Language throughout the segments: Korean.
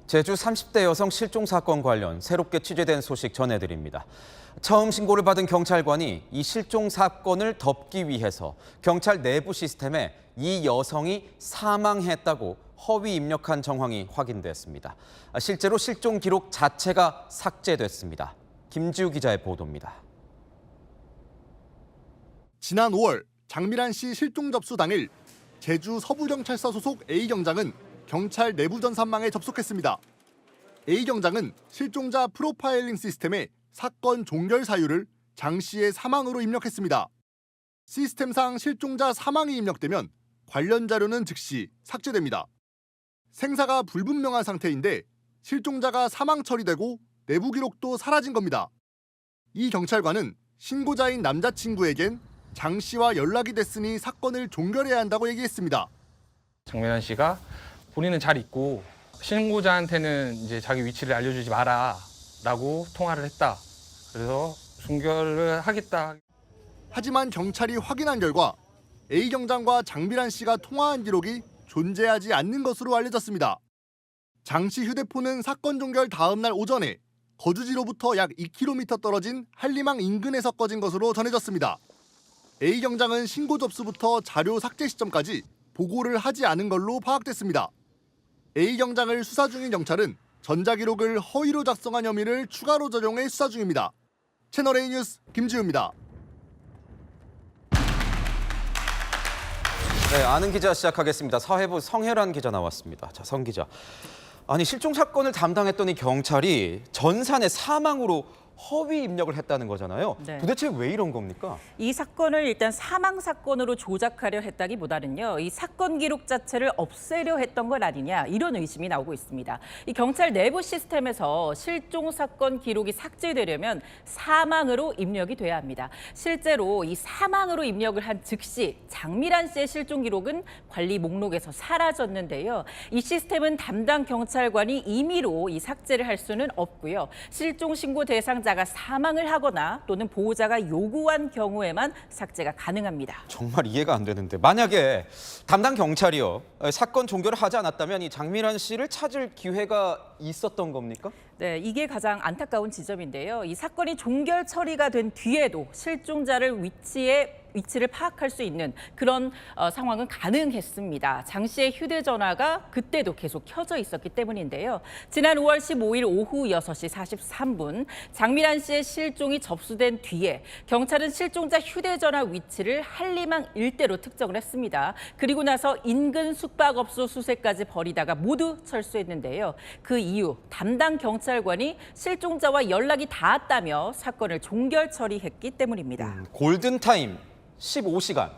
제주 30대 여성 실종 사건 관련 새롭게 취재된 소식 전해드립니다. 처음 신고를 받은 경찰관이 이 실종 사건을 덮기 위해서 경찰 내부 시스템에 이 여성이 사망했다고 허위 입력한 정황이 확인됐습니다. 실제로 실종 기록 자체가 삭제됐습니다. 김지우 기자의 보도입니다. 지난 5월 장미란 씨 실종 접수 당일 제주 서부경찰서 소속 A경장은 경찰 내부 전산망에 접속했습니다. A경장은 실종자 프로파일링 시스템에 사건 종결 사유를 장 씨의 사망으로 입력했습니다. 시스템상 실종자 사망이 입력되면 관련 자료는 즉시 삭제됩니다. 생사가 불분명한 상태인데 실종자가 사망 처리되고 내부 기록도 사라진 겁니다. 이 경찰관은 신고자인 남자친구에겐 장 씨와 연락이 됐으니 사건을 종결해야 한다고 얘기했습니다. 장미란 씨가 본인은 잘 있고 신고자한테는 이제 자기 위치를 알려주지 마라라고 통화를 했다. 그래서 종결을 하겠다. 하지만 경찰이 확인한 결과 A 경장과 장미란 씨가 통화한 기록이 존재하지 않는 것으로 알려졌습니다. 장 씨 휴대폰은 사건 종결 다음 날 오전에 거주지로부터 약 2km 떨어진 한림항 인근에서 꺼진 것으로 전해졌습니다. A 경장은 신고 접수부터 자료 삭제 시점까지 보고를 하지 않은 걸로 파악됐습니다. A 경장을 수사 중인 경찰은 전자기록을 허위로 작성한 혐의를 추가로 적용해 수사 중입니다. 채널A 뉴스 김지우입니다. 네, 아는 기자 시작하겠습니다. 사회부 성혜란 기자 나왔습니다. 자, 성 기자. 아니, 실종 사건을 담당했던 이 경찰이 전산의 사망으로 허위 입력을 했다는 거잖아요. 네. 도대체 왜 이런 겁니까? 이 사건을 일단 사망 사건으로 조작하려 했다기보다는요, 이 사건 기록 자체를 없애려 했던 건 아니냐, 이런 의심이 나오고 있습니다. 이 경찰 내부 시스템에서 실종 사건 기록이 삭제되려면 사망으로 입력이 돼야 합니다. 실제로 이 사망으로 입력을 한 즉시 장미란 씨의 실종 기록은 관리 목록에서 사라졌는데요. 이 시스템은 담당 경찰관이 임의로 이 삭제를 할 수는 없고요. 실종 신고 대상자가 사망을 하거나 또는 보호자가 요구한 경우에만 삭제가 가능합니다. 정말 이해가 안 되는데 만약에 담당 경찰이요 사건 종결을 하지 않았다면 이 장미란 씨를 찾을 기회가 있었던 겁니까? 네, 이게 가장 안타까운 지점인데요. 이 사건이 종결 처리가 된 뒤에도 실종자를 위치를 파악할 수 있는 그런 상황은 가능했습니다. 장 씨의 휴대전화가 그때도 계속 켜져 있었기 때문인데요. 지난 5월 15일 오후 6시 43분 장미란 씨의 실종이 접수된 뒤에 경찰은 실종자 휴대전화 위치를 한림항 일대로 특정을 했습니다. 그리고 나서 인근 숙박업소 수색까지 벌이다가 모두 철수했는데요. 그 이후 담당 경찰관이 실종자와 연락이 닿았다며 사건을 종결 처리했기 때문입니다. 골든타임 15시간,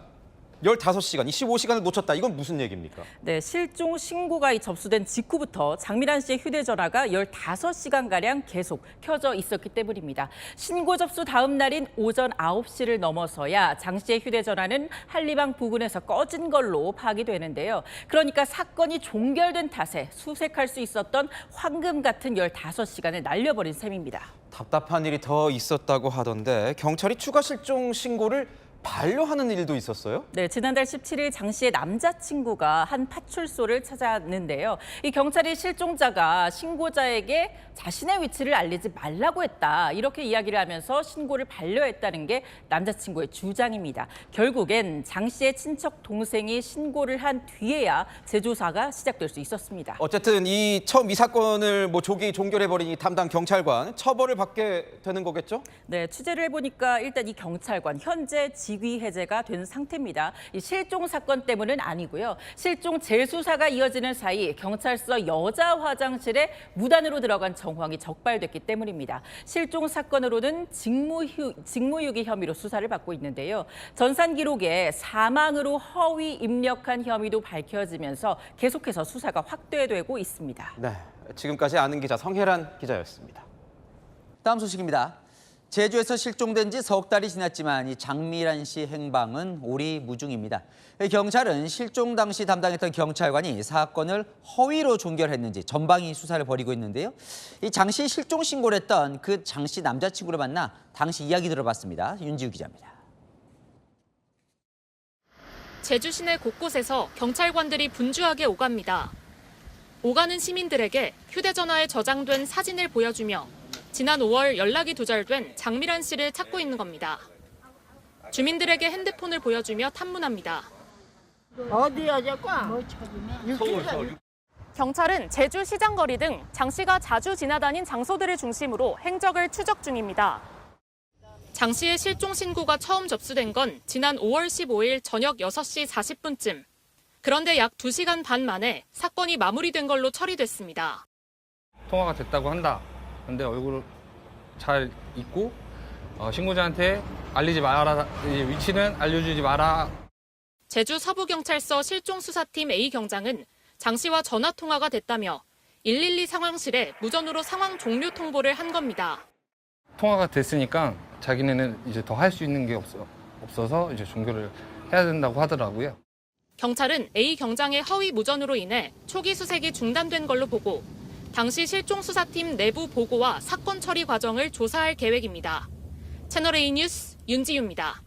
15시간, 이 15시간을 놓쳤다. 이건 무슨 얘기입니까? 네, 실종 신고가 접수된 직후부터 장미란 씨의 휴대전화가 15시간가량 계속 켜져 있었기 때문입니다. 신고 접수 다음 날인 오전 9시를 넘어서야 장 씨의 휴대전화는 한림항 부근에서 꺼진 걸로 파악이 되는데요. 그러니까 사건이 종결된 탓에 수색할 수 있었던 황금 같은 15시간을 날려버린 셈입니다. 답답한 일이 더 있었다고 하던데 경찰이 추가 실종 신고를 반려하는 일도 있었어요? 네, 지난달 17일 장 씨의 남자친구가 한 파출소를 찾았는데요. 이 경찰이 실종자가 신고자에게 자신의 위치를 알리지 말라고 했다. 이렇게 이야기를 하면서 신고를 반려했다는 게 남자친구의 주장입니다. 결국엔 장 씨의 친척 동생이 신고를 한 뒤에야 재조사가 시작될 수 있었습니다. 어쨌든 처음 이 사건을 조기 종결해버린 이 담당 경찰관 처벌을 받게 되는 거겠죠? 네, 취재를 해보니까 일단 이 경찰관 현재 직위 해제가 된 상태입니다. 이 실종 사건 때문은 아니고요. 실종 재수사가 이어지는 사이 경찰서 여자 화장실에 무단으로 들어간 정황이 적발됐기 때문입니다. 실종 사건으로는 직무유기 혐의로 수사를 받고 있는데요. 전산 기록에 사망으로 허위 입력한 혐의도 밝혀지면서 계속해서 수사가 확대되고 있습니다. 네, 지금까지 아는 기자 성혜란 기자였습니다. 다음 소식입니다. 제주에서 실종된 지 석 달이 지났지만 이 장미란 씨 행방은 오리무중입니다. 경찰은 실종 당시 담당했던 경찰관이 사건을 허위로 종결했는지 전방위 수사를 벌이고 있는데요. 이 장 씨 실종 신고를 했던 그 장 씨 남자친구를 만나 당시 이야기 들어봤습니다. 윤지우 기자입니다. 제주 시내 곳곳에서 경찰관들이 분주하게 오갑니다. 오가는 시민들에게 휴대전화에 저장된 사진을 보여주며 지난 5월 연락이 두절된 장미란 씨를 찾고 있는 겁니다. 주민들에게 핸드폰을 보여주며 탐문합니다. 어디야, 자꾸? 경찰은 제주 시장거리 등 장 씨가 자주 지나다닌 장소들을 중심으로 행적을 추적 중입니다. 장 씨의 실종 신고가 처음 접수된 건 지난 5월 15일 저녁 6시 40분쯤. 그런데 약 2시간 반 만에 사건이 마무리된 걸로 처리됐습니다. 통화가 됐다고 한다. 근데 얼굴을 잘 잊고 신고자한테 알리지 마라. 위치는 알려주지 마라. 제주 서부경찰서 실종수사팀 A 경장은 장 씨와 전화 통화가 됐다며 112 상황실에 무전으로 상황 종료 통보를 한 겁니다. 통화가 됐으니까 자기네는 이제 더 할 수 있는 게 없어서 이제 종결을 해야 된다고 하더라고요. 경찰은 A 경장의 허위 무전으로 인해 초기 수색이 중단된 걸로 보고 당시 실종수사팀 내부 보고와 사건 처리 과정을 조사할 계획입니다. 채널A 뉴스 윤지유입니다.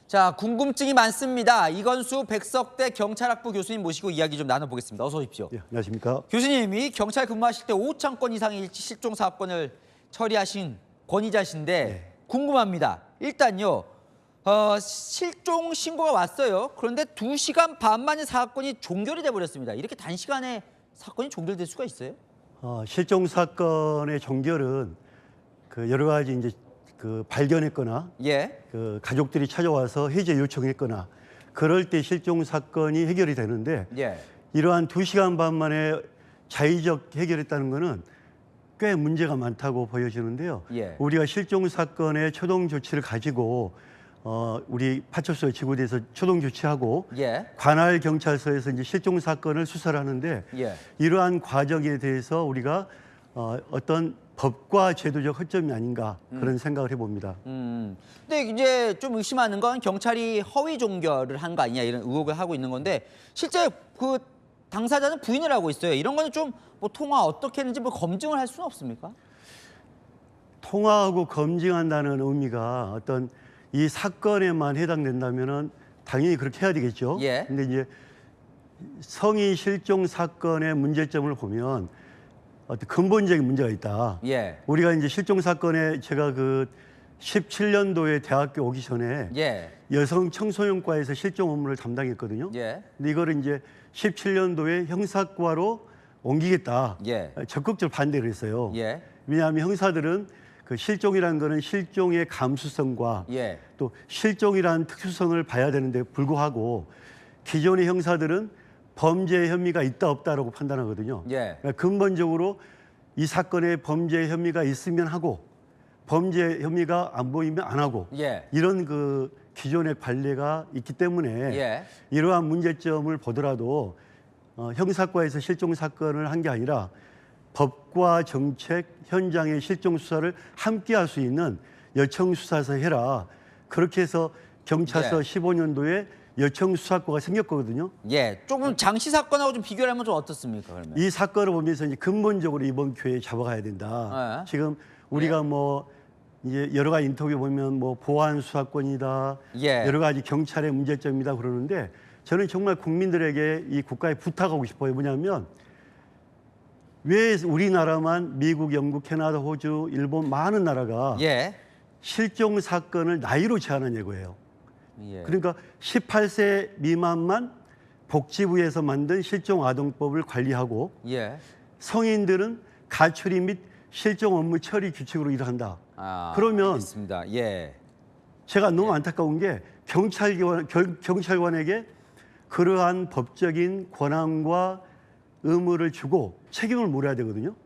자, 궁금증이 많습니다. 이건수 백석대 경찰학부 교수님 모시고 이야기 좀 나눠보겠습니다. 어서 오십시오. 예, 안녕하십니까. 교수님이 경찰 근무하실 때 5천 건 이상의 실종 사건을 처리하신 권위자신데 네. 궁금합니다. 일단요, 실종 신고가 왔어요. 그런데 2시간 반 만에 사건이 종결이 돼버렸습니다. 이렇게 단시간에 사건이 종결될 수가 있어요? 실종 사건의 종결은 그 여러 가지 이제 그 발견했거나 예. 그 가족들이 찾아와서 해제 요청했거나 그럴 때 실종 사건이 해결이 되는데 예. 이러한 2시간 반 만에 자의적 해결했다는 거는 꽤 문제가 많다고 보여지는데요. 예. 우리가 실종 사건의 초동 조치를 가지고 우리 파출소에 지구대에서 초동 조치하고 예. 관할 경찰서에서 이제 실종 사건을 수사를 하는데 예. 이러한 과정에 대해서 우리가 어떤 법과 제도적 허점이 아닌가 그런 생각을 해봅니다. 근데 이제 좀 의심하는 건 경찰이 허위 종결을 한 거 아니냐 이런 의혹을 하고 있는 건데 실제 그 당사자는 부인을 하고 있어요. 이런 거는 좀 뭐 통화 어떻게 했는지 뭐 검증을 할 수는 없습니까? 통화하고 검증한다는 의미가 어떤 이 사건에만 해당된다면은 당연히 그렇게 해야 되겠죠. 예. 근데 이제 성인 실종 사건의 문제점을 보면 어떤 근본적인 문제가 있다. 예. 우리가 이제 실종 사건에 제가 그 17년도에 대학교 오기 전에 예. 여성 청소년과에서 실종 업무를 담당했거든요. 예. 근데 이거를 이제 17년도에 형사과로 옮기겠다. 예. 적극적으로 반대를 했어요. 예. 왜냐하면 형사들은 그 실종이라는 거는 실종의 감수성과 예. 또 실종이라는 특수성을 봐야 되는데 불구하고 기존의 형사들은 범죄 혐의가 있다 없다라고 판단하거든요. 예. 그러니까 근본적으로 이 사건에 범죄 혐의가 있으면 하고 범죄 혐의가 안 보이면 안 하고 예. 이런 그 기존의 관례가 있기 때문에 예. 이러한 문제점을 보더라도 형사과에서 실종 사건을 한 게 아니라 법과 정책, 현장의 실종 수사를 함께 할 수 있는 여청 수사서 해라. 그렇게 해서 경찰서 예. 15년도에 여청 수사과가 생겼거든요. 예. 조금 장씨 사건하고 좀 비교를 하면 좀 어떻습니까? 그러면? 이 사건을 보면서 이제 근본적으로 이번 기회에 잡아가야 된다. 네. 지금 우리가 뭐 이제 여러 가지 인터뷰 보면 뭐 보안 수사권이다, 예. 여러 가지 경찰의 문제점이다 그러는데 저는 정말 국민들에게 이 국가에 부탁하고 싶어요. 뭐냐면 왜 우리나라만 미국, 영국, 캐나다, 호주, 일본 많은 나라가 예. 실종 사건을 나이로 제한한 거예요. 예. 그러니까 18세 미만만 복지부에서 만든 실종 아동법을 관리하고 예. 성인들은 가처리 및 실종 업무 처리 규칙으로 일을 한다. 그러면 알겠습니다. 예. 제가 너무 안타까운 게 경찰관에게 그러한 법적인 권한과 의무를 주고 책임을 물어야 되거든요.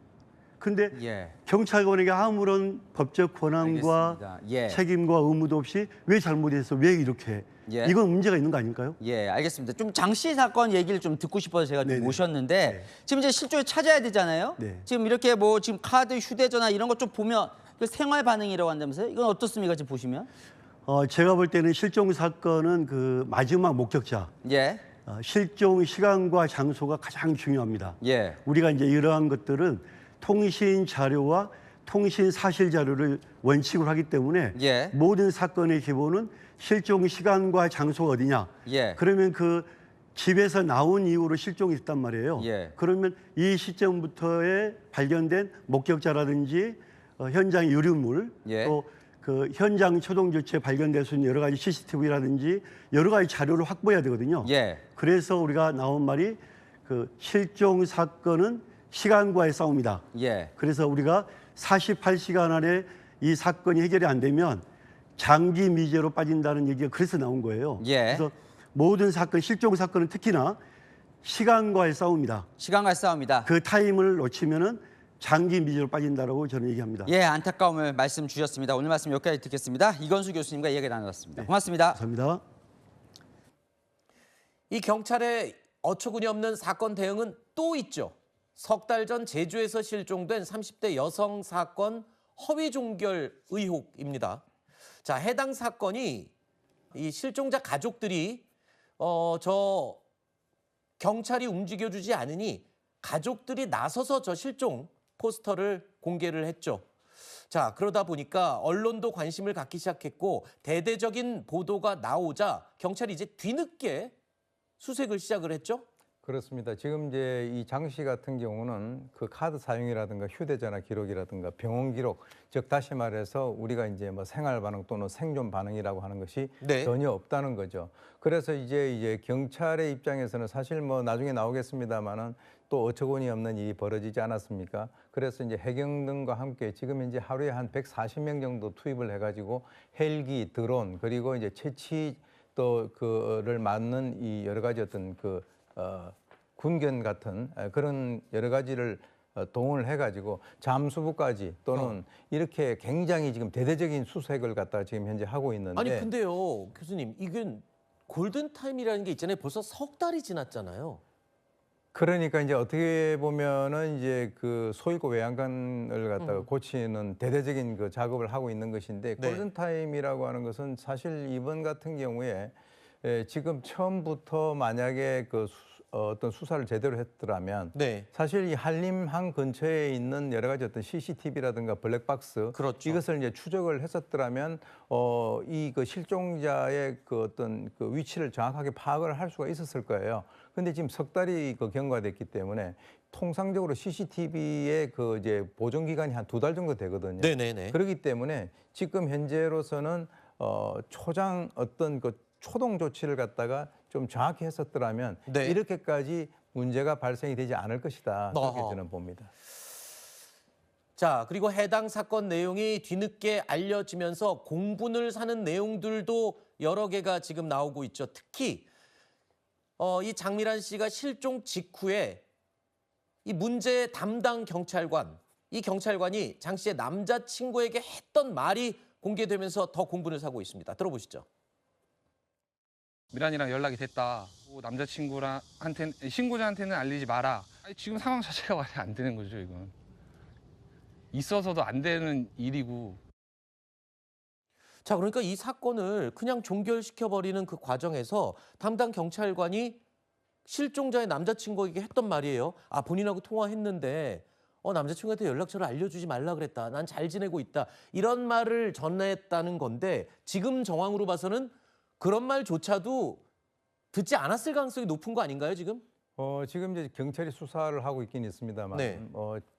근데 예. 경찰관에게 아무런 법적 권한과 알겠습니다. 예. 책임과 의무도 없이 왜 잘못해서 왜 이렇게 예. 이건 문제가 있는 거 아닐까요? 예, 알겠습니다. 좀 장씨 사건 얘기를 좀 듣고 싶어서 제가 좀 네네. 모셨는데 네. 지금 이제 실종을 찾아야 되잖아요. 네. 지금 이렇게 뭐 지금 카드, 휴대전화 이런 것 좀 보면 그 생활 반응이라고 한다면서요? 이건 어떻습니까? 지금 보시면? 제가 볼 때는 실종 사건은 그 마지막 목격자, 예, 실종 시간과 장소가 가장 중요합니다. 예, 우리가 이제 이러한 것들은 통신 자료와 통신 사실 자료를 원칙으로 하기 때문에 예. 모든 사건의 기본은 실종 시간과 장소가 어디냐. 예. 그러면 그 집에서 나온 이후로 실종이 됐단 말이에요. 예. 그러면 이 시점부터에 발견된 목격자라든지 현장 유류물 예. 또 그 현장 초동 조치에 발견될 수 있는 여러 가지 CCTV라든지 여러 가지 자료를 확보해야 되거든요. 예. 그래서 우리가 나온 말이 그 실종 사건은 시간과의 싸움이다. 예. 그래서 우리가 48시간 안에 이 사건이 해결이 안 되면 장기 미제로 빠진다는 얘기가 그래서 나온 거예요. 예. 그래서 모든 사건, 실종 사건은 특히나 시간과의 싸움이다. 시간과 싸움이다. 그 타임을 놓치면은 장기 미제로 빠진다라고 저는 얘기합니다. 예, 안타까움을 말씀 주셨습니다. 오늘 말씀 여기까지 듣겠습니다. 이건수 교수님과 이야기 나눴습니다. 고맙습니다. 감사합니다. 이 경찰의 어처구니 없는 사건 대응은 또 있죠. 석 달 전 제주에서 실종된 30대 여성 사건 허위 종결 의혹입니다. 자, 해당 사건이 이 실종자 가족들이 저 경찰이 움직여주지 않으니 가족들이 나서서 저 실종 포스터를 공개를 했죠. 자, 그러다 보니까 언론도 관심을 갖기 시작했고 대대적인 보도가 나오자 경찰이 이제 뒤늦게 수색을 시작을 했죠. 그렇습니다. 지금 이제 이 장 씨 같은 경우는 그 카드 사용이라든가 휴대전화 기록이라든가 병원 기록, 즉 다시 말해서 우리가 이제 뭐 생활 반응 또는 생존 반응이라고 하는 것이 네. 전혀 없다는 거죠. 그래서 이제 경찰의 입장에서는 사실 뭐 나중에 나오겠습니다만은 또 어처구니 없는 일이 벌어지지 않았습니까? 그래서 이제 해경등과 함께 지금 현재 하루에 한 140명 정도 투입을 해가지고 헬기, 드론 그리고 이제 채취 또 그를 막는 이 여러 가지 어떤 군견 같은 그런 여러 가지를 동원을 해가지고 잠수부까지 또는 이렇게 굉장히 지금 대대적인 수색을 갖다가 지금 현재 하고 있는데. 아니 근데요, 교수님, 이건 골든타임이라는 게 있잖아요. 벌써 석 달이 지났잖아요. 그러니까 이제 어떻게 보면은 이제 그 소일고 외양간을 갖다가 고치는 대대적인 그 작업을 하고 있는 것인데 네. 골든타임이라고 하는 것은 사실 이번 같은 경우에 지금 처음부터 만약에 그 어떤 수사를 제대로 했더라면 네. 사실 이 한림항 근처에 있는 여러 가지 어떤 CCTV라든가 블랙박스 그렇죠. 이것을 이제 추적을 했었더라면 이 그 실종자의 그 어떤 그 위치를 정확하게 파악을 할 수가 있었을 거예요. 근데 지금 석 달이 그 경과됐기 때문에 통상적으로 CCTV의 그 이제 보존 기간이 한 2달 정도 되거든요. 네네네. 그렇기 때문에 지금 현재로서는 초장 어떤 그 초동 조치를 갖다가 좀 정확히 했었더라면 네. 이렇게까지 문제가 발생이 되지 않을 것이다. 그렇게 어허. 저는 봅니다. 자, 그리고 해당 사건 내용이 뒤늦게 알려지면서 공분을 사는 내용들도 여러 개가 지금 나오고 있죠. 특히 이 장미란 씨가 실종 직후에 이 문제 담당 경찰관, 이 경찰관이 장 씨의 남자친구에게 했던 말이 공개되면서 더 공분을 사고 있습니다. 들어보시죠. 미란이랑 연락이 됐다. 남자친구한테 신고자한테는 알리지 마라. 아니, 지금 상황 자체가 말이 안 되는 거죠, 이건. 있어서도 안 되는 일이고. 자, 그러니까 이 사건을 그냥 종결시켜버리는 그 과정에서 담당 경찰관이 실종자의 남자친구에게 했던 말이에요. 아, 본인하고 통화했는데 남자친구한테 연락처를 알려주지 말라 그랬다. 난 잘 지내고 있다. 이런 말을 전했다는 건데 지금 정황으로 봐서는 그런 말조차도 듣지 않았을 가능성이 높은 거 아닌가요, 지금? 지금 이제 경찰이 수사를 하고 있긴 있습니다만 네.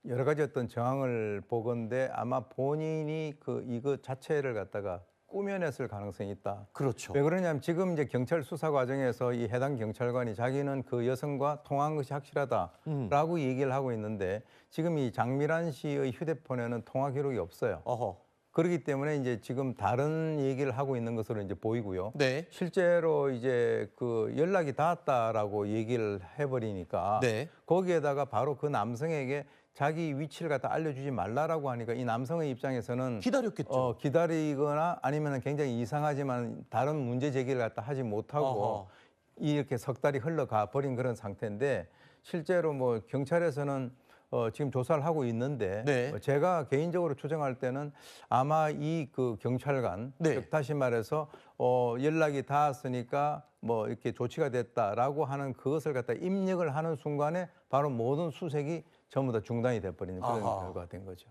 여러 가지 어떤 정황을 보건대 아마 본인이 이거 자체를 갖다가 꾸며냈을 가능성이 있다. 그렇죠. 왜 그러냐면 지금 이제 경찰 수사 과정에서 이 해당 경찰관이 자기는 그 여성과 통화한 것이 확실하다라고 얘기를 하고 있는데 지금 이 장미란 씨의 휴대폰에는 통화 기록이 없어요. 어허. 그렇기 때문에 이제 지금 다른 얘기를 하고 있는 것으로 이제 보이고요. 네. 실제로 이제 그 연락이 닿았다라고 얘기를 해버리니까 네. 거기에다가 바로 그 남성에게 자기 위치를 갖다 알려주지 말라라고 하니까 이 남성의 입장에서는 기다렸겠죠. 기다리거나 아니면 굉장히 이상하지만 다른 문제 제기를 갖다 하지 못하고 어허. 이렇게 석 달이 흘러가 버린 그런 상태인데 실제로 뭐 경찰에서는 지금 조사를 하고 있는데 네. 제가 개인적으로 추정할 때는 아마 이 그 경찰관 네. 즉 다시 말해서 연락이 닿았으니까 뭐 이렇게 조치가 됐다라고 하는 그것을 갖다 입력을 하는 순간에 바로 모든 수색이 전부 다 중단이 돼버리는 그런 아하. 결과가 된 거죠.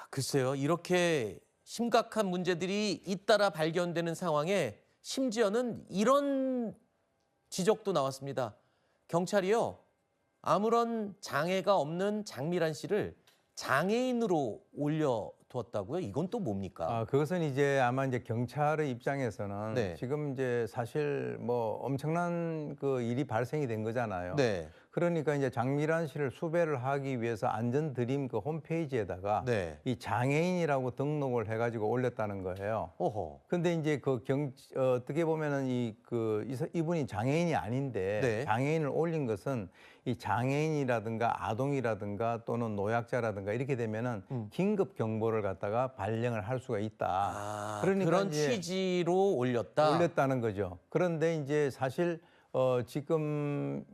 글쎄요, 이렇게 심각한 문제들이 잇따라 발견되는 상황에 심지어는 이런 지적도 나왔습니다. 경찰이요, 아무런 장애가 없는 장미란 씨를 장애인으로 올려두었다고요? 이건 또 뭡니까? 그것은 이제 아마 이제 경찰의 입장에서는 네. 지금 이제 사실 뭐 엄청난 그 일이 발생이 된 거잖아요. 네. 그러니까 이제 장미란 씨를 수배를 하기 위해서 안전드림 그 홈페이지에다가 네. 이 장애인이라고 등록을 해가지고 올렸다는 거예요. 어허. 근데 이제 어떻게 보면은 이분이 장애인이 아닌데 네. 장애인을 올린 것은 이 장애인이라든가 아동이라든가 또는 노약자라든가 이렇게 되면은 긴급 경보를 갖다가 발령을 할 수가 있다. 그러니까 그런 이제 취지로 올렸다는 거죠. 그런데 이제 사실 지금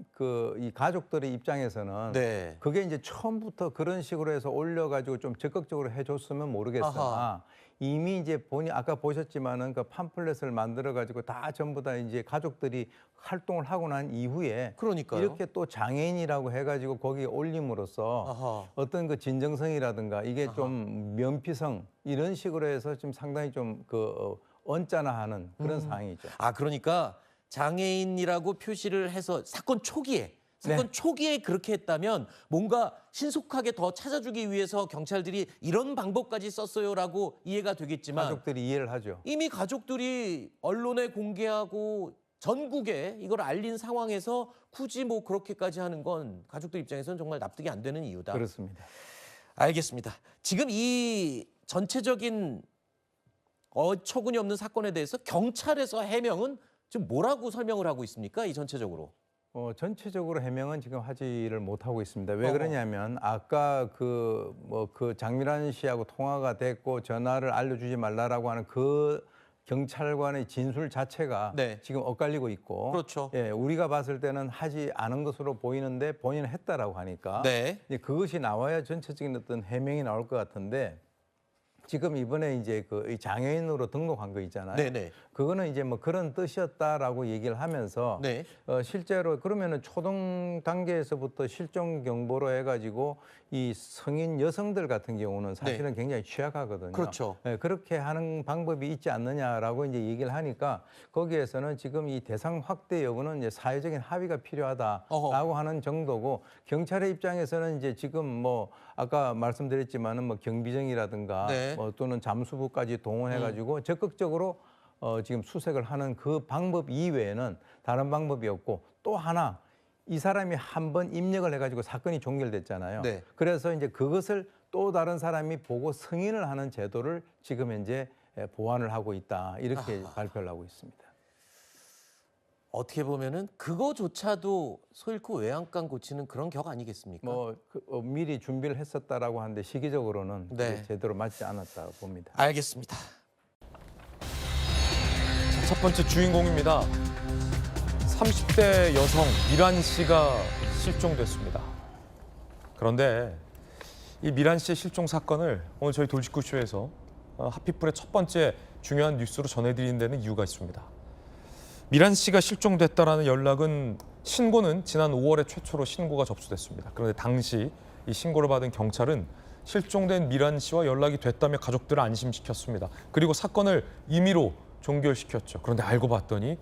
이 가족들의 입장에서는 네. 그게 이제 처음부터 그런 식으로 해서 올려가지고 좀 적극적으로 해줬으면 모르겠으나 아하. 이미 이제 아까 보셨지만은 그 팜플렛을 만들어가지고 다 전부 다 이제 가족들이 활동을 하고 난 이후에 그러니까요. 이렇게 또 장애인이라고 해가지고 거기에 올림으로써 아하. 어떤 그 진정성이라든가 이게 좀 면피성 이런 식으로 해서 좀 상당히 좀 언짢아하는 그런 상황이죠. 그러니까 장애인이라고 표시를 해서 사건 초기에 그렇게 했다면 뭔가 신속하게 더 찾아주기 위해서 경찰들이 이런 방법까지 썼어요라고 이해가 되겠지만 가족들이 이해를 하죠. 이미 가족들이 언론에 공개하고 전국에 이걸 알린 상황에서 굳이 뭐 그렇게까지 하는 건 가족들 입장에서는 정말 납득이 안 되는 이유다. 그렇습니다. 알겠습니다. 지금 이 전체적인 어처구니 없는 사건에 대해서 경찰에서 해명은 지금 뭐라고 설명을 하고 있습니까? 이 전체적으로. 전체적으로 해명은 지금 하지를 못하고 있습니다. 왜 그러냐면 아까 그 장미란 씨하고 통화가 됐고 전화를 알려주지 말라라고 하는 그 경찰관의 진술 자체가 네. 지금 엇갈리고 있고, 그렇죠. 예, 우리가 봤을 때는 하지 않은 것으로 보이는데 본인은 했다라고 하니까 네. 이제 그것이 나와야 전체적인 어떤 해명이 나올 것 같은데. 지금 이번에 이제 이 장애인으로 등록한 거 있잖아요. 네네. 그거는 이제 뭐 그런 뜻이었다라고 얘기를 하면서 네. 실제로 그러면은 초등 단계에서부터 실종 경보로 해가지고 이 성인 여성들 같은 경우는 사실은 굉장히 취약하거든요. 그렇죠. 네, 그렇게 하는 방법이 있지 않느냐라고 이제 얘기를 하니까 거기에서는 지금 이 대상 확대 여부는 이제 사회적인 합의가 필요하다라고 하는 정도고 경찰의 입장에서는 이제 지금 뭐 아까 말씀드렸지만은 뭐 경비정이라든가 네. 또는 잠수부까지 동원해가지고 적극적으로 지금 수색을 하는 그 방법 이외에는 다른 방법이 없고 또 하나 이 사람이 한 번 입력을 해가지고 사건이 종결됐잖아요. 네. 그래서 이제 그것을 또 다른 사람이 보고 승인을 하는 제도를 지금 현재 보완을 하고 있다 이렇게 발표를 하고 있습니다. 어떻게 보면은 그거조차도 소 잃고 외양간 고치는 그런 격 아니겠습니까? 미리 준비를 했었다라고 하는데 시기적으로는 네. 제대로 맞지 않았다고 봅니다. 알겠습니다. 첫 번째 주인공입니다. 30대 여성 미란 씨가 실종됐습니다. 그런데 이 미란 씨의 실종 사건을 오늘 저희 돌직구쇼에서 하피풀의 첫 번째 중요한 뉴스로 전해드리는 데는 이유가 있습니다. 미란 씨가 실종됐다라는 연락은 신고는 지난 5월에 최초로 신고가 접수됐습니다. 그런데 당시 이 신고를 받은 경찰은 실종된 미란 씨와 연락이 됐다며 가족들을 안심시켰습니다. 그리고 사건을 임의로 종결시켰죠. 그런데 알고 봤더니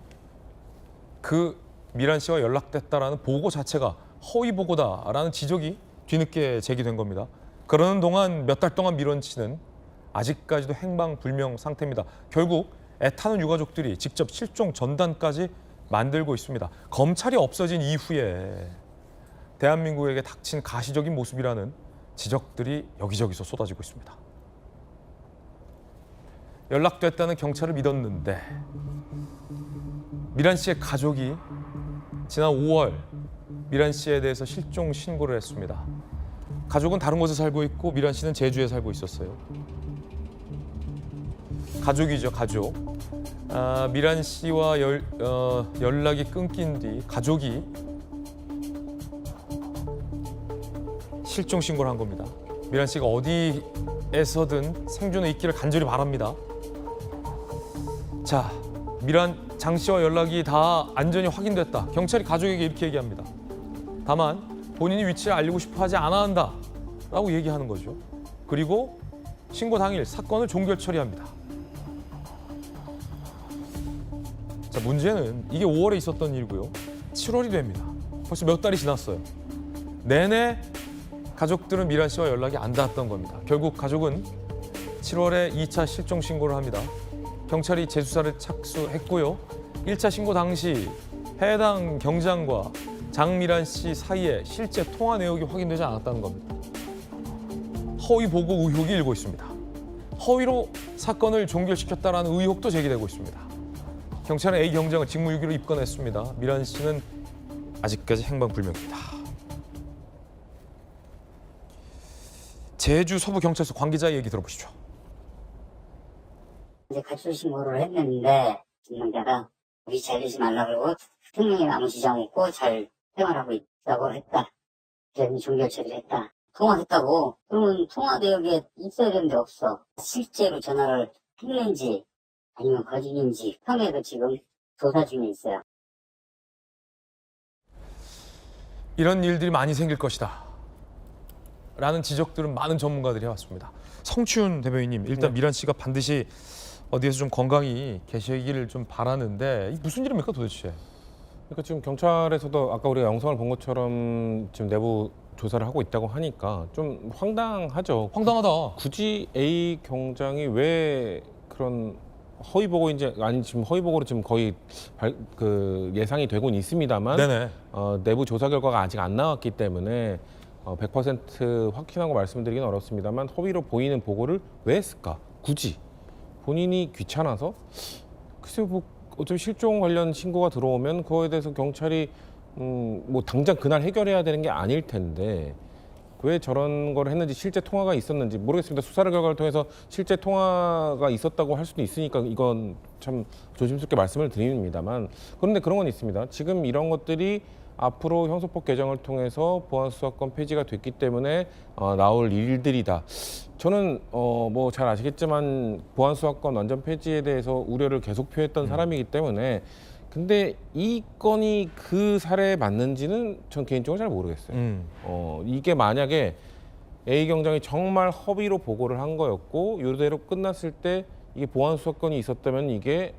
그 미란 씨와 연락됐다라는 보고 자체가 허위 보고다라는 지적이 뒤늦게 제기된 겁니다. 그러는 동안 몇 달 동안 미란 씨는 아직까지도 행방불명 상태입니다. 결국 애타는 유가족들이 직접 실종 전단까지 만들고 있습니다. 검찰이 없어진 이후에 대한민국에게 닥친 가시적인 모습이라는 지적들이 여기저기서 쏟아지고 있습니다. 연락됐다는 경찰을 믿었는데 미란 씨의 가족이 지난 5월 미란 씨에 대해서 실종 신고를 했습니다. 가족은 다른 곳에 살고 있고 미란 씨는 제주에 살고 있었어요. 가족이죠, 가족. 미란 씨와 연락이 끊긴 뒤 가족이 실종 신고를 한 겁니다. 미란 씨가 어디에서든 생존해 있기를 간절히 바랍니다. 자, 장 씨와 연락이 다 안전히 확인됐다. 경찰이 가족에게 이렇게 얘기합니다. 다만 본인이 위치를 알리고 싶어 하지 않아 한다라고 얘기하는 거죠. 그리고 신고 당일 사건을 종결 처리합니다. 자, 문제는 이게 5월에 있었던 일이고요. 7월이 됩니다. 벌써 몇 달이 지났어요. 내내 가족들은 미란 씨와 연락이 안 닿았던 겁니다. 결국 가족은 7월에 2차 실종 신고를 합니다. 경찰이 재수사를 착수했고요. 1차 신고 당시 해당 경장과 장미란 씨 사이에 실제 통화 내역이 확인되지 않았다는 겁니다. 허위 보고 의혹이 일고 있습니다. 허위로 사건을 종결시켰다라는 의혹도 제기되고 있습니다. 경찰은 A 경장을 직무유기로 입건했습니다. 미란 씨는 아직까지 행방불명입니다. 제주 서부경찰서 관계자의 얘기 들어보시죠. 이제 가출 신고를 했는데 김명자가 위치 알리지 말라 그러고 특명에 아무 지장 없고 잘 생활하고 있다고 했다. 그래서 종결 처리를 했다. 통화했다고? 그러면 통화 내역에 있어야 되는데 없어. 실제로 전화를 했는지 아니면 거짓인지 평에도 지금 조사 중에 있어요. 이런 일들이 많이 생길 것이다 라는 지적들은 많은 전문가들이 해왔습니다. 성추윤 대변인님, 일단 미란 씨가 반드시 어디에서 좀 건강히 계시기를 좀 바라는데 이게 무슨 일입니까 도대체? 그러니까 지금 경찰에서도 아까 우리가 영상을 본 것처럼 지금 내부 조사를 하고 있다고 하니까 좀 황당하죠. 황당하다. 굳이 A 경장이 왜 그런 허위 보고인지 아니 지금 허위 보고로 지금 거의 예상이 되고는 있습니다만 네네. 내부 조사 결과가 아직 안 나왔기 때문에 100% 확신하고 말씀드리기는 어렵습니다만 허위로 보이는 보고를 왜 했을까? 굳이 본인이 귀찮아서 글쎄요 뭐 어차피 실종 관련 신고가 들어오면 그거에 대해서 경찰이 뭐 당장 그날 해결해야 되는 게 아닐 텐데 왜 저런 걸 했는지 실제 통화가 있었는지 모르겠습니다. 수사를 결과를 통해서 실제 통화가 있었다고 할 수도 있으니까 이건 참 조심스럽게 말씀을 드립니다만 그런데 그런 건 있습니다. 지금 이런 것들이 앞으로 형사법 개정을 통해서 보안수사권 폐지가 됐기 때문에 나올 일들이다. 저는 뭐 잘 아시겠지만 보안수사권 완전 폐지에 대해서 우려를 계속 표했던 사람이기 때문에 근데 이 건이 그 사례에 맞는지는 전 개인적으로 잘 모르겠어요. 이게 만약에 A 경장이 정말 허위로 보고를 한 거였고 이대로 끝났을 때 이게 보안수사권이 있었다면 이게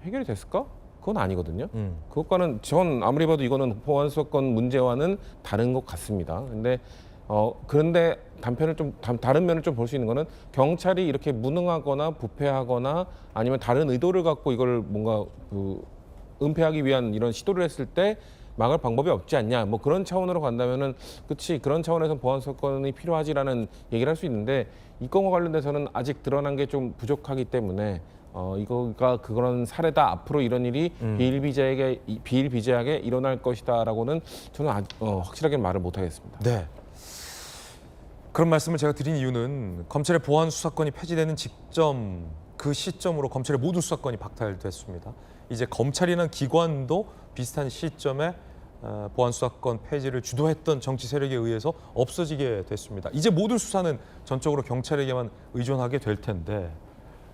해결이 됐을까? 그건 아니거든요. 그것과는 전 아무리 봐도 이거는 보안수사권 문제와는 다른 것 같습니다. 그런데 다른 면을 좀 볼 수 있는 거는 경찰이 이렇게 무능하거나 부패하거나 아니면 다른 의도를 갖고 이걸 뭔가 은폐하기 위한 이런 시도를 했을 때 막을 방법이 없지 않냐. 뭐 그런 차원으로 간다면은 그치 그런 차원에서 보안수사권이 필요하지라는 얘기를 할 수 있는데 이 건과 관련돼서는 아직 드러난 게 좀 부족하기 때문에 이거가 그런 사례다. 앞으로 이런 일이 비일비재하게 일어날 것이다라고는 저는 확실하게 말을 못 하겠습니다. 네. 그런 말씀을 제가 드린 이유는 검찰의 보안 수사권이 폐지되는 직전 그 시점으로 검찰의 모든 수사권이 박탈됐습니다. 이제 검찰이라는 기관도 비슷한 시점에 보안 수사권 폐지를 주도했던 정치 세력에 의해서 없어지게 됐습니다. 이제 모든 수사는 전적으로 경찰에게만 의존하게 될 텐데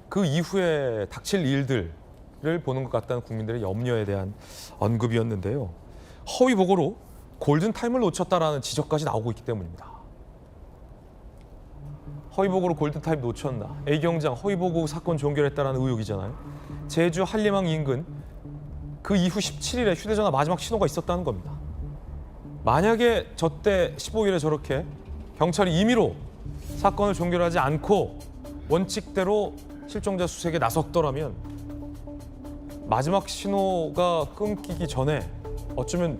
그 이후에 닥칠 일들을 보는 것 같다는 국민들의 염려에 대한 언급이었는데요. 허위 보고로 골든타임을 놓쳤다라는 지적까지 나오고 있기 때문입니다. 허위 보고로 골든타임 놓쳤나? A 경장 허위 보고 사건 종결했다라는 의혹이잖아요. 제주 한림항 인근 그 이후 17일에 휴대전화 마지막 신호가 있었다는 겁니다. 만약에 저때 15일에 저렇게 경찰이 임의로 사건을 종결하지 않고 원칙대로 실종자 수색에 나섰더라면 마지막 신호가 끊기기 전에 어쩌면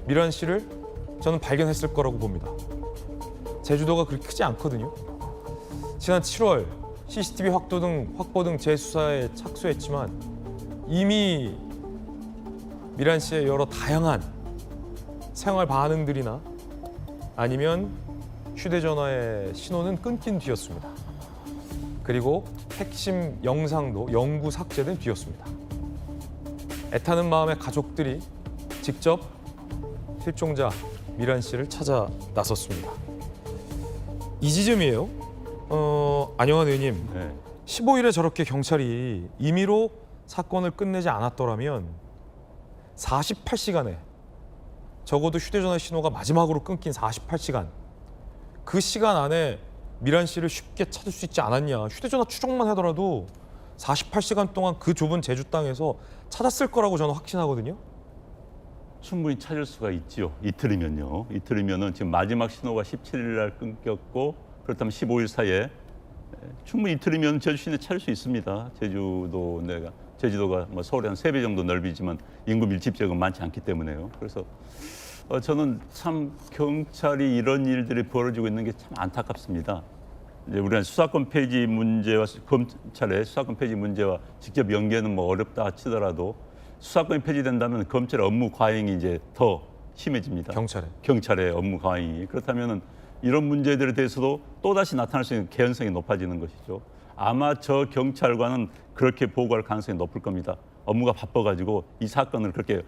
미란 씨를 저는 발견했을 거라고 봅니다. 제주도가 그렇게 크지 않거든요. 지난 7월 CCTV 확보 등 재수사에 착수했지만 이미 미란 씨의 여러 다양한 생활 반응들이나 아니면 휴대전화의 신호는 끊긴 뒤였습니다. 그리고 핵심 영상도 영구 삭제된 뒤였습니다. 애타는 마음의 가족들이 직접 실종자 미란 씨를 찾아 나섰습니다. 이 지점이에요. 안영환 의원님, 15일에 저렇게 경찰이 임의로 사건을 끝내지 않았더라면 48시간에 적어도 휴대전화 신호가 마지막으로 끊긴 48시간 그 시간 안에 미란 씨를 쉽게 찾을 수 있지 않았냐. 휴대전화 추적만 하더라도 48시간 동안 그 좁은 제주 땅에서 찾았을 거라고 저는 확신하거든요. 충분히 찾을 수가 있죠. 이틀이면요. 이틀이면은 지금 마지막 신호가 17일 날 끊겼고 그렇다면 15일 사이에 충분히 이틀이면 제주 시내 찾을 수 있습니다. 제주도가 뭐 서울의 한 3배 정도 넓이지만 인구 밀집 지역은 많지 않기 때문에요. 그래서 저는 참 경찰이 이런 일들이 벌어지고 있는 게 참 안타깝습니다. 이제 우리가 수사권 폐지 문제와 검찰의 수사권 폐지 문제와 직접 연계는 뭐 어렵다 치더라도 수사권이 폐지된다면 검찰의 업무 과잉이 이제 더 심해집니다. 경찰의 업무 과잉이. 그렇다면은 이런 문제들에 대해서도 또다시 나타날 수 있는 개연성이 높아지는 것이죠. 아마 저 경찰관은 그렇게 보고할 가능성이 높을 겁니다. 업무가 바빠가지고 이 사건을 그렇게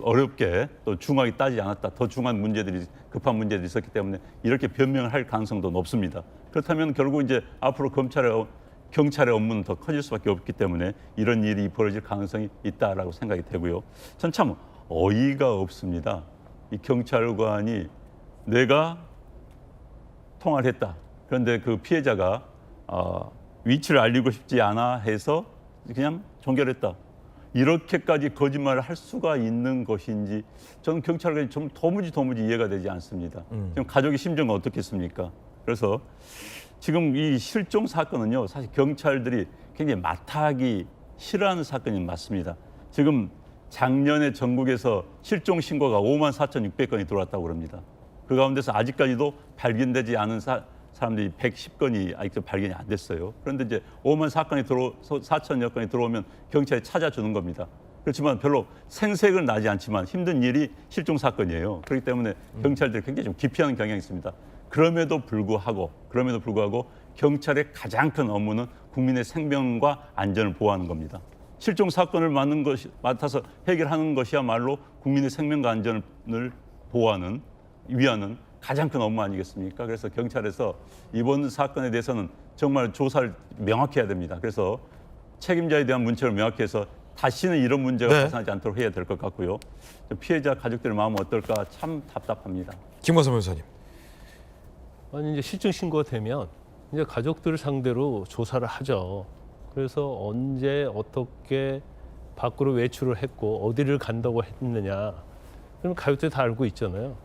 어렵게 또 중하게 따지지 않았다. 더 중한 문제들이 급한 문제들이 있었기 때문에 이렇게 변명을 할 가능성도 높습니다. 그렇다면 결국 이제 앞으로 경찰의 업무는 더 커질 수밖에 없기 때문에 이런 일이 벌어질 가능성이 있다라고 생각이 되고요. 전 참 어이가 없습니다. 이 경찰관이 내가 통화를 했다. 그런데 그 피해자가 위치를 알리고 싶지 않아 해서 그냥 종결했다. 이렇게까지 거짓말을 할 수가 있는 것인지 저는 경찰관이 좀 도무지 이해가 되지 않습니다. 지금 가족의 심정은 어떻겠습니까? 그래서 지금 이 실종 사건은요, 사실 경찰들이 굉장히 맡아하기 싫어하는 사건이 맞습니다. 지금 작년에 전국에서 실종 신고가 54,600건이 들어왔다고 그럽니다. 그 가운데서 아직까지도 발견되지 않은 사람들이 110건이 아직도 발견이 안 됐어요. 그런데 이제 5만 사건이 4천여 건이 들어오면 경찰이 찾아주는 겁니다. 그렇지만 별로 생색은 나지 않지만 힘든 일이 실종 사건이에요. 그렇기 때문에 경찰들이 굉장히 좀 기피하는 경향이 있습니다. 그럼에도 불구하고 경찰의 가장 큰 업무는 국민의 생명과 안전을 보호하는 겁니다. 실종 사건을 맡아서 해결하는 것이야말로 국민의 생명과 안전을 보호하는 위하는 가장 큰 업무 아니겠습니까? 그래서 경찰에서 이번 사건에 대해서는 정말 조사를 명확히 해야 됩니다. 그래서 책임자에 대한 문책을 명확히 해서 다시는 이런 문제가 발생하지 않도록 해야 될 것 같고요. 피해자 가족들의 마음은 어떨까 참 답답합니다. 김광선 변호사님. 아니 이제 실종 신고가 되면 이제 가족들을 상대로 조사를 하죠. 그래서 언제 어떻게 밖으로 외출을 했고 어디를 간다고 했느냐. 그러면 가족들이 다 알고 있잖아요.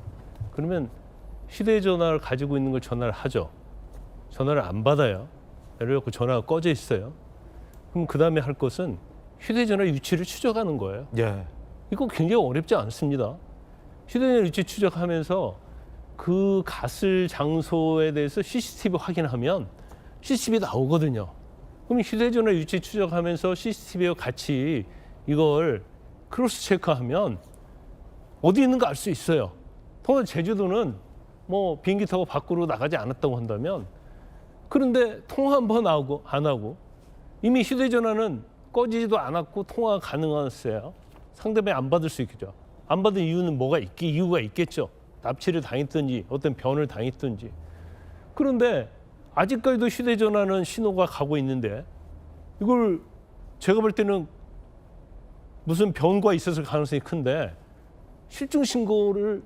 그러면 휴대전화를 가지고 있는 걸 전화를 하죠. 전화를 안 받아요. 예를 들어 전화가 꺼져 있어요. 그럼 그 다음에 할 것은 휴대전화 위치를 추적하는 거예요. 이거 굉장히 어렵지 않습니다. 휴대전화 위치 추적하면서 그 갔을 장소에 대해서 CCTV 확인하면 CCTV 나오거든요. 그럼 휴대전화 위치 추적하면서 CCTV와 같이 이걸 크로스 체크하면 어디 있는가 알 수 있어요. 더 제주도는 뭐 비행기 타고 밖으로 나가지 않았다고 한다면 그런데 통화 한 번 안 하고 이미 휴대전화는 꺼지지도 않았고 통화가 가능했어요. 상대방이 안 받을 수 있겠죠. 안 받은 이유는 이유가 있겠죠. 납치를 당했든지 어떤 변을 당했든지. 그런데 아직까지도 휴대전화는 신호가 가고 있는데 이걸 제가 볼 때는 무슨 변과 있었을 가능성이 큰데 실종 신고를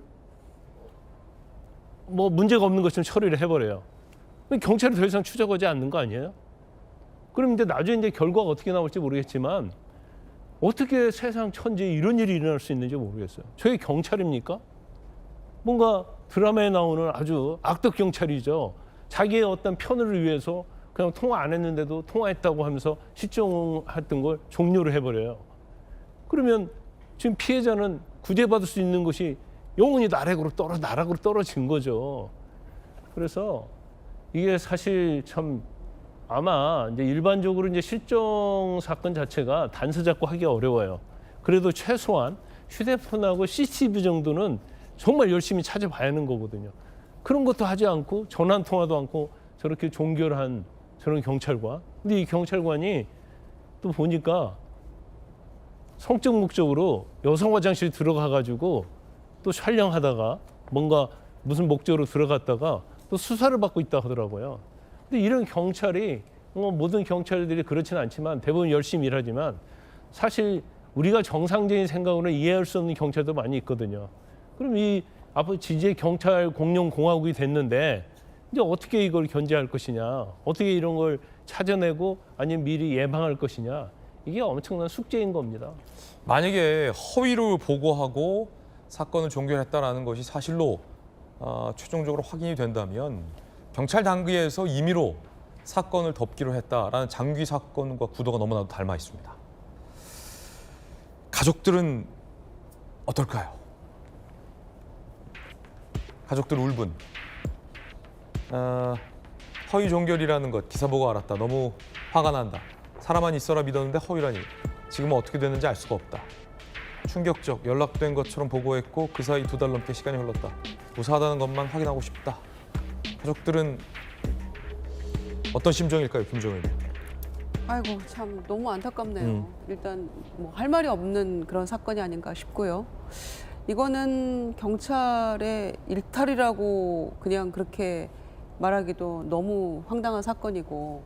뭐 문제가 없는 것처럼 처리를 해버려요. 경찰이 더 이상 추적하지 않는 거 아니에요? 그럼 이제 나중에 이제 결과가 어떻게 나올지 모르겠지만 어떻게 세상 천지에 이런 일이 일어날 수 있는지 모르겠어요. 저게 경찰입니까? 뭔가 드라마에 나오는 아주 악덕 경찰이죠. 자기의 어떤 편을 위해서 그냥 통화 안 했는데도 통화했다고 하면서 실종했던 걸 종료를 해버려요. 그러면 지금 피해자는 구제받을 수 있는 것이 영원히 나락으로 떨어진 거죠. 그래서 이게 사실 참 아마 이제 일반적으로 이제 실종 사건 자체가 단서 잡고 하기 어려워요. 그래도 최소한 휴대폰하고 CCTV 정도는 정말 열심히 찾아봐야 하는 거거든요. 그런 것도 하지 않고 전화 한 통화도 않고 저렇게 종결한 저런 경찰관. 근데 이 경찰관이 또 보니까 성적 목적으로 여성 화장실 들어가가지고 또 촬영하다가 뭔가 무슨 목적으로 들어갔다가 또 수사를 받고 있다 하더라고요. 근데 이런 경찰이 모든 경찰들이 그렇지는 않지만 대부분 열심히 일하지만 사실 우리가 정상적인 생각으로 이해할 수 없는 경찰도 많이 있거든요. 그럼 이 앞으로 이제 경찰 공룡 공화국이 됐는데 이제 어떻게 이걸 견제할 것이냐, 어떻게 이런 걸 찾아내고 아니면 미리 예방할 것이냐, 이게 엄청난 숙제인 겁니다. 만약에 허위로 보고하고 사건을 종결했다라는 것이 사실로 최종적으로 확인이 된다면 경찰 단계에서 임의로 사건을 덮기로 했다라는 장귀 사건과 구도가 너무나도 닮아 있습니다. 가족들은 어떨까요? 가족들 울분. 허위 종결이라는 것 기사 보고 알았다. 너무 화가 난다. 사람만 있어라 믿었는데 허위라니. 지금은 어떻게 됐는지 알 수가 없다. 충격적, 연락된 것처럼 보고했고 그 사이 2달 넘게 시간이 흘렀다. 무사하다는 것만 확인하고 싶다. 가족들은 어떤 심정일까요, 김정은? 아이고 참 너무 안타깝네요. 일단 뭐 할 말이 없는 그런 사건이 아닌가 싶고요. 이거는 경찰의 일탈이라고 그냥 그렇게 말하기도 너무 황당한 사건이고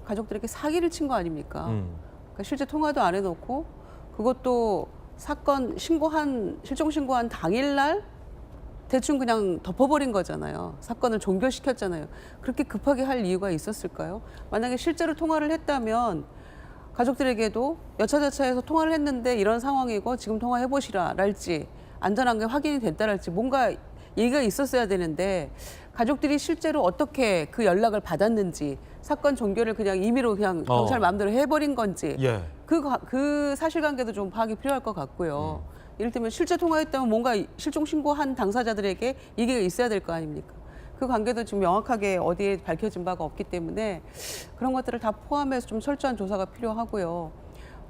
가족들에게 사기를 친 거 아닙니까? 그러니까 실제 통화도 안 해놓고 그것도 사건 실종 신고한 당일날 대충 그냥 덮어버린 거잖아요. 사건을 종결시켰잖아요. 그렇게 급하게 할 이유가 있었을까요? 만약에 실제로 통화를 했다면 가족들에게도 여차저차해서 통화를 했는데 이런 상황이고 지금 통화해보시라 랄지 안전한 게 확인이 됐다랄지 뭔가 얘기가 있었어야 되는데 가족들이 실제로 어떻게 그 연락을 받았는지 사건 종결을 그냥 임의로 그냥 경찰 마음대로 해버린 건지 예. 그 사실관계도 좀 파악이 필요할 것 같고요. 이를테면 실제 통화했다면 뭔가 실종 신고한 당사자들에게 얘기가 있어야 될 거 아닙니까? 그 관계도 지금 명확하게 어디에 밝혀진 바가 없기 때문에 그런 것들을 다 포함해서 좀 철저한 조사가 필요하고요.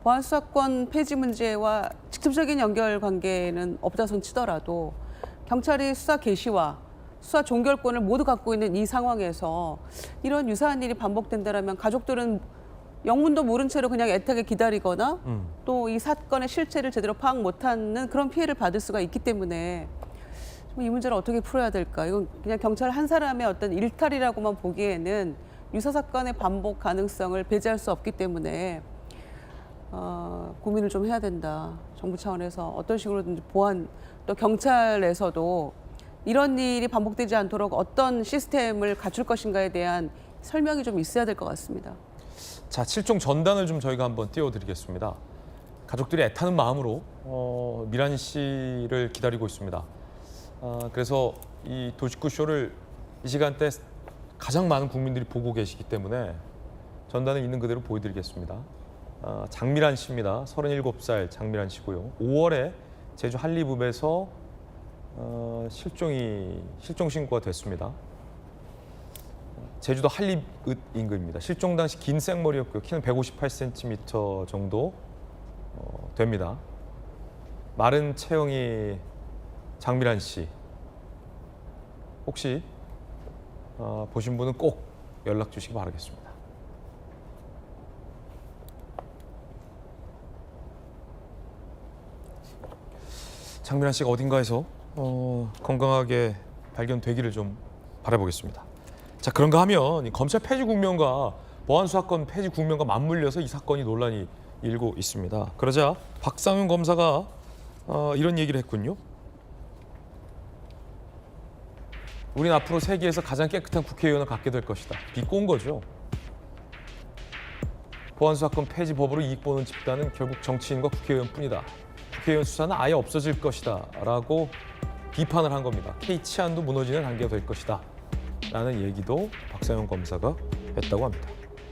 보안수사권 폐지 문제와 직접적인 연결 관계는 없다손 치더라도 경찰이 수사 개시와 수사 종결권을 모두 갖고 있는 이 상황에서 이런 유사한 일이 반복된다면 가족들은 영문도 모른 채로 그냥 애타게 기다리거나 또 이 사건의 실체를 제대로 파악 못하는 그런 피해를 받을 수가 있기 때문에 이 문제를 어떻게 풀어야 될까? 이건 그냥 경찰 한 사람의 어떤 일탈이라고만 보기에는 유사 사건의 반복 가능성을 배제할 수 없기 때문에 고민을 좀 해야 된다. 정부 차원에서 어떤 식으로든지 보안 또 경찰에서도 이런 일이 반복되지 않도록 어떤 시스템을 갖출 것인가에 대한 설명이 좀 있어야 될 것 같습니다. 자, 실종 전단을 좀 저희가 한번 띄워드리겠습니다. 가족들이 애타는 마음으로 미란 씨를 기다리고 있습니다. 그래서 이 도식구쇼를 이 시간대 가장 많은 국민들이 보고 계시기 때문에 전단을 있는 그대로 보여드리겠습니다. 장미란 씨입니다. 37살 장미란 씨고요. 5월에 제주 한리읍에서 실종 신고가 됐습니다. 제주도 한리읍 인근입니다. 실종 당시 긴 생머리였고요. 키는 158cm 정도 됩니다. 마른 체형이 장미란 씨. 혹시 보신 분은 꼭 연락 주시기 바라겠습니다. 장미란 씨가 어딘가에서 건강하게 발견되기를 좀 바라보겠습니다. 자, 그런가 하면 검찰 폐지 국면과 보안수사권 폐지 국면과 맞물려서 이 사건이 논란이 일고 있습니다. 그러자 박상윤 검사가 이런 얘기를 했군요. 우린 앞으로 세계에서 가장 깨끗한 국회의원을 갖게 될 것이다. 비꼰 거죠. 보안수사권 폐지 법으로 이익 보는 집단은 결국 정치인과 국회의원뿐이다. 국회의원 수사는 아예 없어질 것이다 라고 비판을 한 겁니다. K 치안도 무너지는 단계가 될 것이다 라는 얘기도 박상현 검사가 했다고 합니다.